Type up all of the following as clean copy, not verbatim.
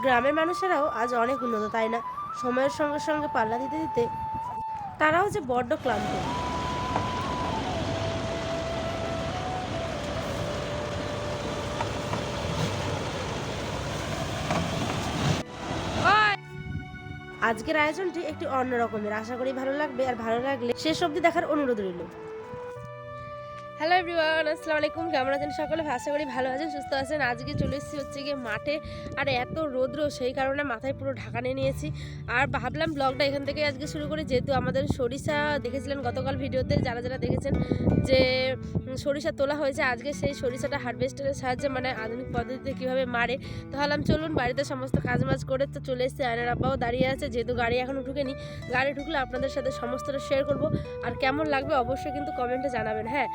গ্রামের মানুষেরাও আজ অনেক উন্নত, তাই না? সময়ের সঙ্গে সঙ্গে পাল্লা দিতে দিতে তারাও যে বড্ড ক্লান্ত। আজকের আয়োজনটি একটি অন্য রকমের, আশা করি ভালো লাগবে, আর ভালো লাগলে শেষ অবধি দেখার অনুরোধ রইল। হ্যালো এভরিওয়ান, আসসালামু আলাইকুম। কেমন আছেন সকলে? আশা করি ভালো আছেন, সুস্থ আছেন। আজকে চলে এসেছি হচ্ছে গিয়ে মাঠে, আর এত রৌদ্র, সেই কারণে মাথায় পুরো ঢাকা নিয়ে নিয়েছি। আর ভাবলাম ব্লগটা এখান থেকে আজকে শুরু করি, যেহেতু আমাদের সরিষা দেখেছিলেন গতকাল ভিডিওতে, যারা যারা দেখেছেন যে সরিষা তোলা হয়েছে। আজকে সেই সরিষাটা হারভেস্টারের সাহায্যে, মানে আধুনিক পদ্ধতিতে কীভাবে মারে, তো ভাবলাম চলুন বাড়িতে সমস্ত কাজবাজ করে তো চলে এসেছি। আয়নার আব্বাও দাঁড়িয়ে আছে, যেহেতু গাড়ি এখনও ঢুকেনি। গাড়ি ঢুকলে আপনাদের সাথে সমস্তটা শেয়ার করব, আর কেমন লাগবে অবশ্যই কিন্তু কমেন্টে জানাবেন। হ্যাঁ,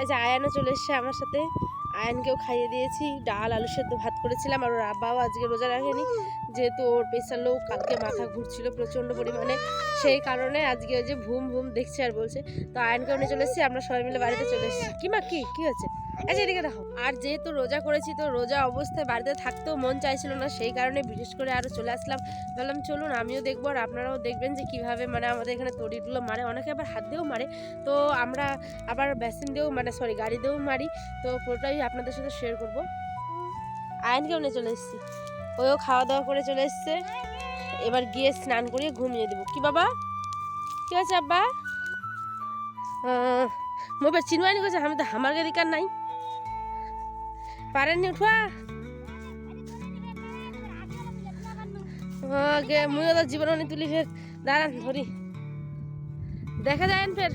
এই যে আয়ানও চলে এসছে আমার সাথে, আয়ানকেও খাইয়ে দিয়েছি, ডাল আলু সেদ্ধ ভাত করেছিলাম। আর ওর আব্বাও আজকে রোজা রাখেনি, যেহেতু ওর প্রেশার লো, কালকে মাথা ঘুরছিল প্রচণ্ড পরিমাণে, সেই কারণে আজকে ওই যে ভুম ভুম দেখছে আর বলছে। তো আয়ানকেও নিয়ে চলে এসেছি, আমরা সবাই মিলে বাড়িতে চলে এসেছি। কি মা, কি হচ্ছে? আচ্ছা এদিকে দেখো। আর যেহেতু রোজা করেছি, তো রোজা অবস্থায় বাড়িতে থাকতেও মন চাইছিল না, সেই কারণে বিশেষ করে আরও চলে আসলাম। বললাম চলুন আমিও দেখবো, আর আপনারাও দেখবেন যে কীভাবে মানে আমাদের এখানে তরিগুলো মারে। অনেকে আবার হাত দিয়েও মারে, তো আমরা আবার বেসিন দিয়েও, মানে সরি গাড়ি দিয়েও মারি। তো পুরোটাই আপনাদের সাথে শেয়ার করবো। আয়নকেও নিয়ে চলে এসেছি, ওও খাওয়া দাওয়া করে চলে এসছে। এবার গিয়ে স্নান করিয়ে ঘুমিয়ে দেবো। কি বাবা, কি আছে আব্বা? মোবাইল চিনবাইনি করছে, আমি তো হামার গাড়ি কার নাই পারেননি উঠা। মুইও তো জীবন তুলি, ফের দাঁড়ান ধরি, দেখা যায় ফের।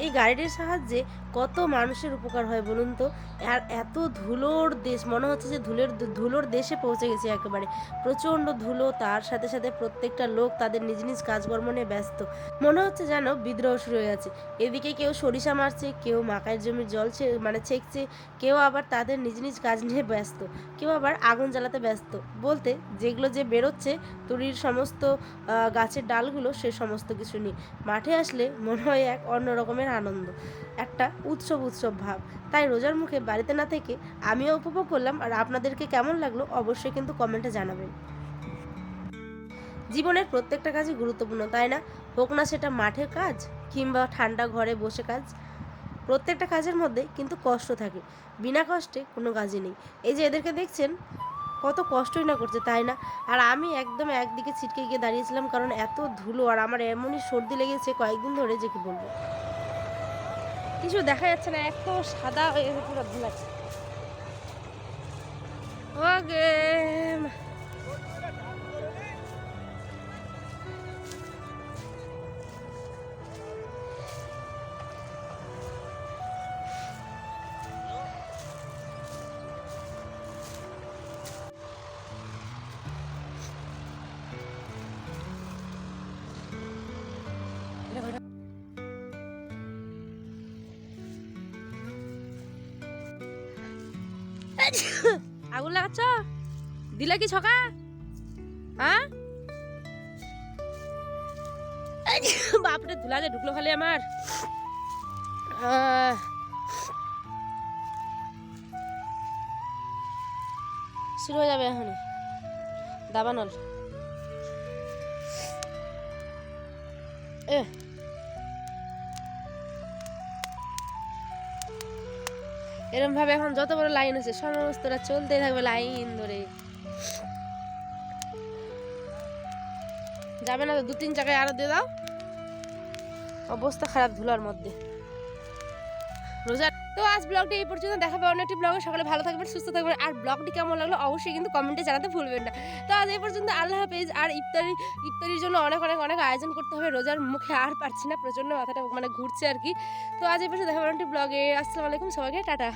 এই গাড়িটির সাহায্যে কত মানুষের উপকার হয় বলুন তো। আর এত ধুলোর দেশ, মনে হচ্ছে যে ধুলোর দেশে পৌঁছে গেছে একেবারে। প্রচণ্ড ধুলো, তার সাথে সাথে প্রত্যেকটা লোক তাদের নিজ নিজ কাজকর্ম নিয়ে ব্যস্ত। মনে হচ্ছে যেন বিদ্রোহ শুরু হয়ে গেছে। এদিকে কেউ সরিষা মারছে, কেউ মাকাইয়ের জমির জল ছেঁকছে, কেউ আবার তাদের নিজ নিজ কাজ নিয়ে ব্যস্ত, কেউ আবার আগুন জ্বালাতে ব্যস্ত। বলতে যেগুলো যে বেরোচ্ছে তুরির সমস্ত গাছের ডালগুলো, সে সমস্ত কিছু নিয়ে মাঠে আসলে মনে হয় এক অন্য রকমের আনন্দ, একটা উৎসব ভাব। তাই রোজার মুখে বাড়িতে না থেকে আমিও উপভোগ করলাম। আর আপনাদেরকে কেমন লাগলো অবশ্যই কিন্তু কমেন্টে জানাবেন। জীবনের প্রত্যেকটা কাজই গুরুত্বপূর্ণ, তাই না? হোক না সেটা মাঠের কাজ কিংবা ঠান্ডা ঘরে বসে কাজ, প্রত্যেকটা কাজের মধ্যে কিন্তু কষ্ট থাকে। বিনা কষ্টে কোনো কাজই নেই। এই যে এদেরকে দেখছেন, কত কষ্টই না করছে, তাই না? আর আমি একদম একদিকে ছিটকে গিয়ে দাঁড়িয়েছিলাম, কারণ এত ধুলো, আর আমার এমনই সর্দি লেগেছে কয়েকদিন ধরে যে কি বলবো। কিছু দেখা যাচ্ছে না, এত সাদা হয়ে গেছে পুরো ধুলাচ্ছে। ওকে, আগুন লাগাচ্ছ, দিলে কি ছকা? হ্যাঁ বাপরে, ধুলা যে ঢুকলো খালি আমার। শুরু হয়ে যাবে এখনই দাবানল। এরকম ভাবে এখন যত বড় লাইন আছে সমস্তটা চলতেই থাকবে লাইন ধরে। যাবে না তো 2-3 জায়গায় আরো দিয়ে দাও, অবস্থা খারাপ ধুলার মধ্যে। রোজা। তো আজ ব্লগটি এই পর্যন্ত, দেখাবে অন্য একটি ব্লগে। সকালে ভালো থাকবেন, সুস্থ থাকবেন, আর ব্লগটি কেমন লাগলো অবশ্যই কিন্তু কমেন্টে জানাতে ভুলবেন না। তো আজ এই পর্যন্ত, আল্লাহ হাফেজ। আর ইফতারির জন্য অনেক অনেক অনেক আয়োজন করতে হবে, রোজার মুখে আর পারছি না, প্রচণ্ড মাথাটা মানে ঘুরছে আর কি। তো আজ এই পর্যন্ত, দেখাবে অন্য একটি ব্লগে। আসসালামু আলাইকুম, সবাইকে টাটা।